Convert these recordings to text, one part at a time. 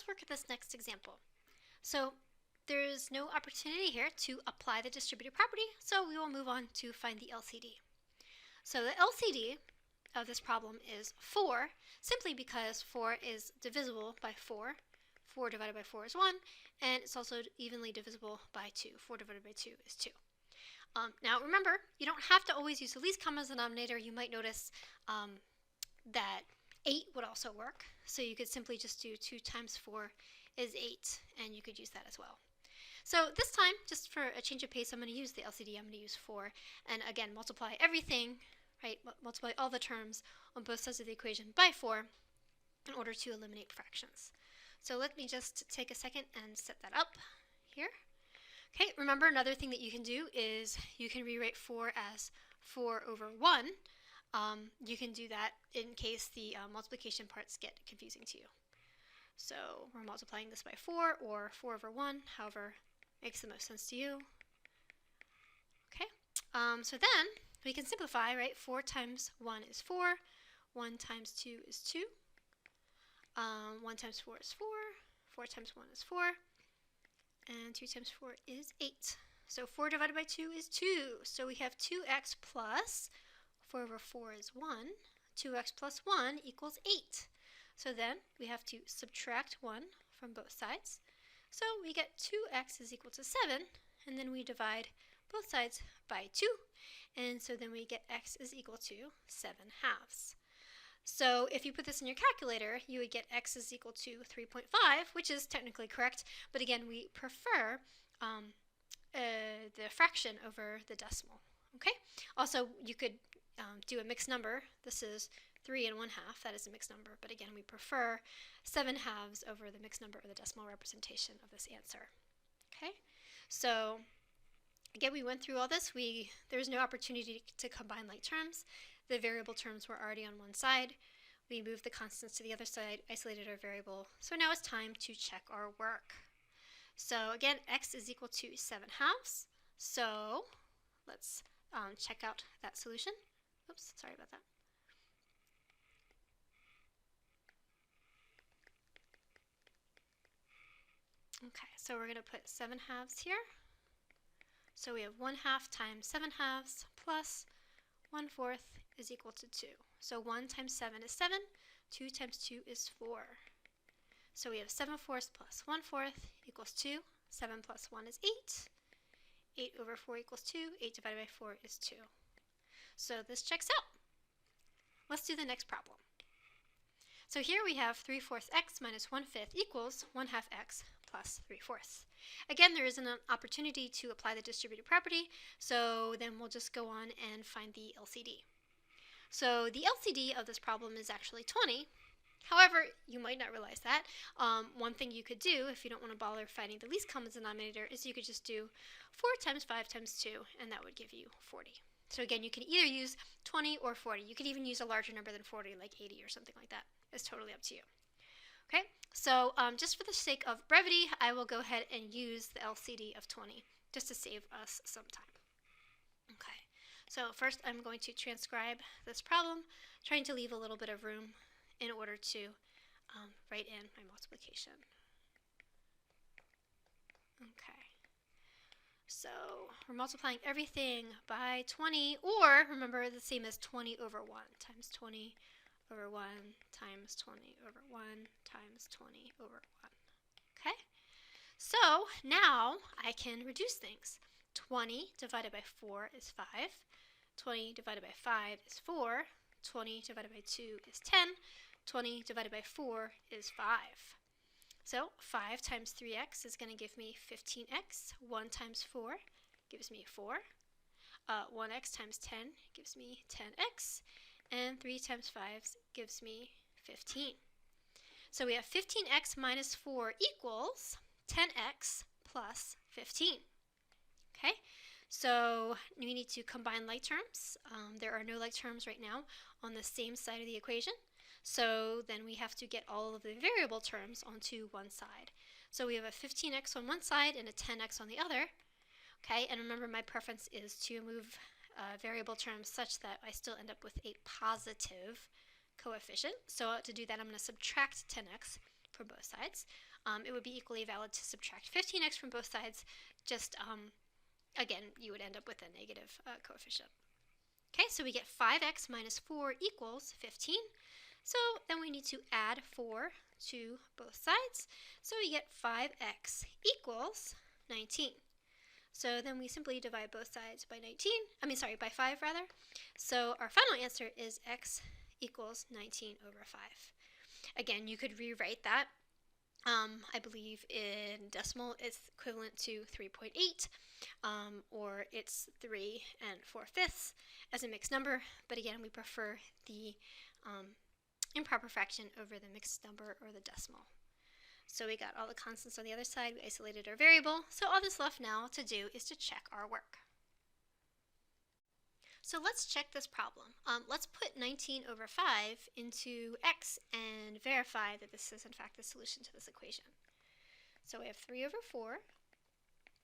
let's work at this next example. So there's no opportunity here to apply the distributive property, so we will move on to find the LCD. So the LCD of this problem is 4, simply because 4 is divisible by 4. 4 divided by 4 is 1, and it's also evenly divisible by 2. 4 divided by 2 is 2. Now remember, you don't have to always use the least common denominator. You might notice that 8 would also work. So you could simply just do 2 times 4 is 8, and you could use that as well. So this time, just for a change of pace, I'm going to use the LCD. I'm going to use 4, and again, multiply everything, right? Multiply all the terms on both sides of the equation by 4 in order to eliminate fractions. So let me just take a second and set that up here. Okay, remember another thing that you can do is you can rewrite 4 as 4 over 1. You can do that in case the multiplication parts get confusing to you. So we're multiplying this by 4 or 4 over 1, however makes the most sense to you. Okay, so then we can simplify, right? 4 times 1 is 4, 1 times 2 is 2, 1 times 4 is 4, 4 times 1 is 4, and 2 times 4 is 8. So 4 divided by 2 is 2. So we have 2x plus 4 over 4 is 1. 2x plus 1 equals 8. So then we have to subtract 1 from both sides. So we get 2x is equal to 7, and then we divide both sides by 2. And so then we get x is equal to 7 halves. So if you put this in your calculator, you would get x is equal to 3.5, which is technically correct, but again, we prefer the fraction over the decimal. Okay. Also, you could do a mixed number. This is 3 and 1/2. That is a mixed number, but again, we prefer 7 halves over the mixed number or the decimal representation of this answer. Okay. So again, we went through all this. There was no opportunity to combine like terms. The variable terms were already on one side. We moved the constants to the other side, isolated our variable. So now it's time to check our work. So again, x is equal to 7 halves. So let's check out that solution. Oops, sorry about that. Okay, so we're going to put 7 halves here. So we have 1/2 times 7 halves plus 1/4 is equal to 2. So 1 times 7 is 7, 2 times 2 is 4. So we have 7/4 plus 1/4 equals 2, 7 plus 1 is 8, 8 over 4 equals 2, 8 divided by 4 is 2. So this checks out. Let's do the next problem. So here we have 3/4 x minus 1/5 equals 1/2 x plus 3/4. Again, there isn't an opportunity to apply the distributive property, so then we'll just go on and find the LCD. So the LCD of this problem is actually 20. However, you might not realize that. One thing you could do, if you don't want to bother finding the least common denominator, is you could just do 4 times 5 times 2, and that would give you 40. So again, you can either use 20 or 40. You could even use a larger number than 40, like 80 or something like that. It's totally up to you. Okay, so just for the sake of brevity, I will go ahead and use the LCD of 20 just to save us some time. Okay, so first I'm going to transcribe this problem, trying to leave a little bit of room in order to write in my multiplication. Okay, so we're multiplying everything by 20, or remember the same as 20 over 1 times 20 over 1 times 20 over 1 times 20 over 1. Okay, so now I can reduce things. 20 divided by 4 is 5. 20 divided by 5 is 4. 20 divided by 2 is 10. 20 divided by 4 is 5. So 5 times 3x is going to give me 15x. 1 times 4 gives me 4. 1x times 10 gives me 10x. And 3 times 5 gives me 15. So we have 15x minus 4 equals 10x plus 15. Okay, so we need to combine like terms. There are no like terms right now on the same side of the equation. So then we have to get all of the variable terms onto one side. So we have a 15x on one side and a 10x on the other. Okay, and remember my preference is to move variable terms such that I still end up with a positive coefficient. So to do that, I'm going to subtract 10x from both sides. it would be equally valid to subtract 15x from both sides. Just, again, you would end up with a negative coefficient. Okay, so we get 5x minus 4 equals 15. So then we need to add 4 to both sides. So we get 5x equals 19. So then we simply divide both sides by by 5 rather. So our final answer is x equals 19 over 5. Again, you could rewrite that. I believe in decimal it's equivalent to 3.8, or it's 3 4/5 as a mixed number, but again, we prefer the improper fraction over the mixed number or the decimal. So we got all the constants on the other side, we isolated our variable, so all that's left now to do is to check our work. So let's check this problem. Let's put 19 over 5 into x and verify that this is in fact the solution to this equation. So we have 3 over 4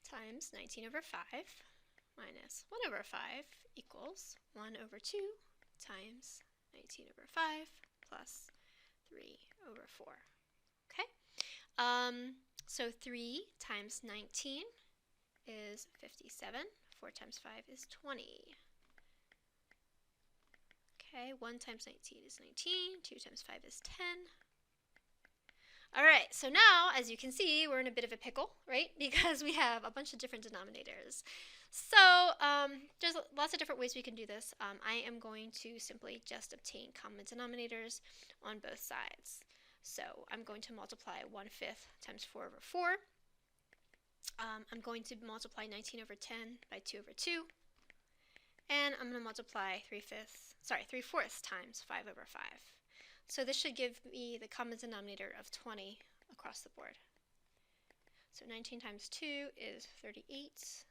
times 19 over 5 minus 1 over 5 equals 1 over 2 times 19 over 5 plus 3 over 4. Okay? So 3 times 19 is 57. 4 times 5 is 20. Okay, 1 times 19 is 19, 2 times 5 is 10. Alright, so now, as you can see, we're in a bit of a pickle, right? Because we have a bunch of different denominators. So, there's lots of different ways we can do this. I am going to simply just obtain common denominators on both sides. So, I'm going to multiply 1/5 times 4 over 4. I'm going to multiply 19 over 10 by 2 over 2. And I'm going to multiply 3/4 times 5 over 5. So this should give me the common denominator of 20 across the board. So 19 times 2 is 38.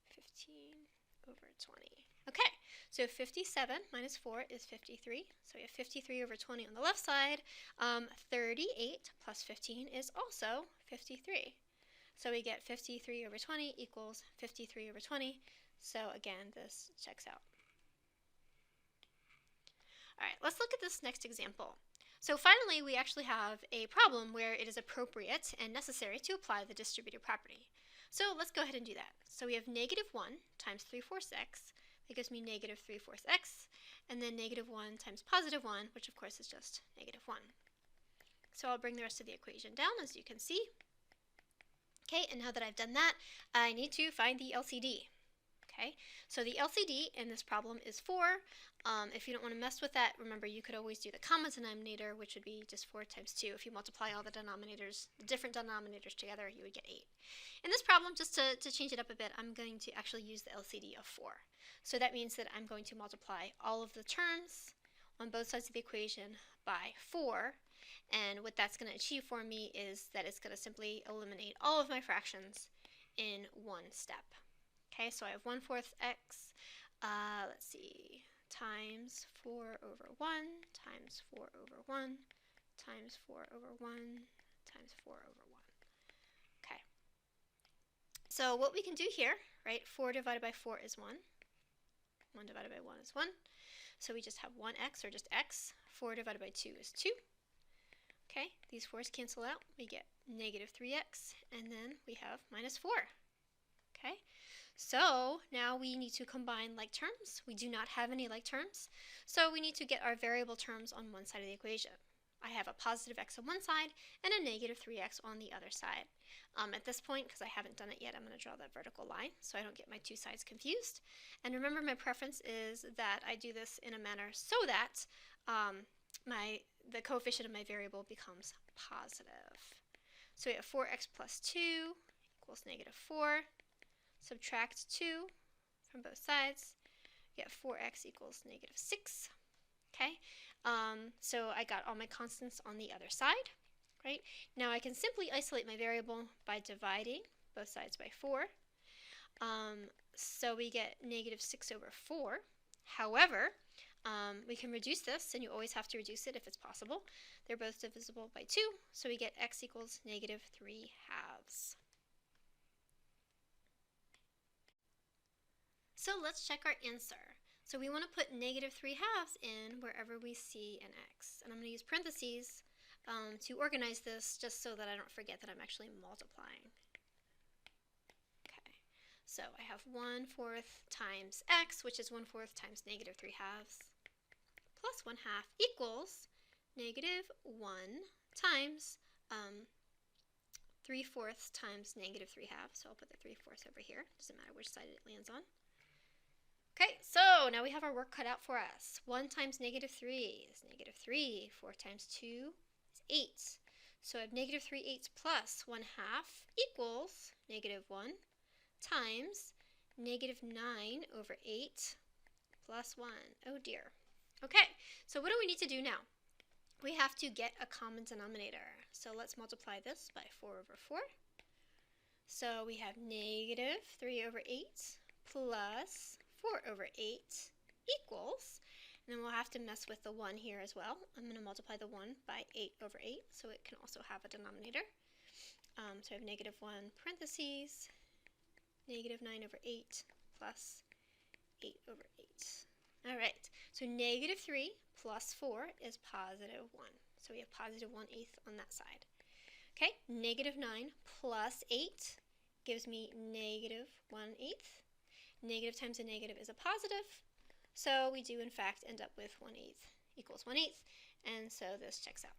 15 over 20. Okay, so 57 minus 4 is 53. So we have 53 over 20 on the left side. 38 plus 15 is also 53. So we get 53 over 20 equals 53 over 20. So again, this checks out. All right, let's look at this next example. So finally, we actually have a problem where it is appropriate and necessary to apply the distributive property. So let's go ahead and do that. So we have negative 1 times 3/4 x. That gives me negative 3/4 x. And then negative 1 times positive 1, which of course is just negative 1. So I'll bring the rest of the equation down, as you can see. Okay, and now that I've done that, I need to find the LCD. Okay, so the LCD in this problem is 4. If you don't want to mess with that, remember you could always do the common denominator, which would be just 4 times 2. If you multiply all the different denominators together, you would get 8. In this problem, just to change it up a bit, I'm going to actually use the LCD of 4. So that means that I'm going to multiply all of the terms on both sides of the equation by 4. And what that's going to achieve for me is that it's going to simply eliminate all of my fractions in one step. Okay, so I have 1/4 x, let's see, times 4 over 1, times 4 over 1, times 4 over 1, times 4 over 1. Okay, so what we can do here, right, 4 divided by 4 is 1. 1 divided by 1 is 1. So we just have 1x, or just x. 4 divided by 2 is 2. Okay, these 4's cancel out. We get negative 3x, and then we have minus 4. Okay, so now we need to combine like terms. We do not have any like terms, so we need to get our variable terms on one side of the equation. I have a positive x on one side and a negative 3x on the other side. At this point, because I haven't done it yet, I'm going to draw that vertical line so I don't get my two sides confused. And remember, my preference is that I do this in a manner so that the coefficient of my variable becomes positive. So we have 4x plus 2 equals negative 4. Subtract 2 from both sides. We get 4x equals negative 6. Okay, so I got all my constants on the other side. Right, now I can simply isolate my variable by dividing both sides by 4. So we get negative 6 over 4. However, we can reduce this, and you always have to reduce it if it's possible. They're both divisible by 2, so we get x equals negative 3/2. So let's check our answer. So we want to put negative 3/2 in wherever we see an x. And I'm going to use parentheses to organize this just so that I don't forget that I'm actually multiplying. Okay, so I have 1/4 times x, which is 1/4 times -3/2, plus 1/2 equals -1 times 3/4 times -3/2. So I'll put the 3/4 over here. Doesn't matter which side it lands on. Okay, so now we have our work cut out for us. 1 times -3 is -3. 4 times 2 is 8. So I have -3/8 plus 1/2 equals -1 times -9/8 plus 1. Oh dear. Okay, so what do we need to do now? We have to get a common denominator. So let's multiply this by 4/4. So we have -3/8 plus 4/8 equals, and then we'll have to mess with the 1 here as well. I'm going to multiply the 1 by 8/8, so it can also have a denominator. So I have -1 parentheses, -9/8 plus 8/8. All right, so -3 plus 4 is +1. So we have +1/8 on that side. Okay, -9 plus 8 gives me -1/8. Negative times a negative is a positive. So we do, in fact, end up with 1/8 equals 1/8. And so this checks out.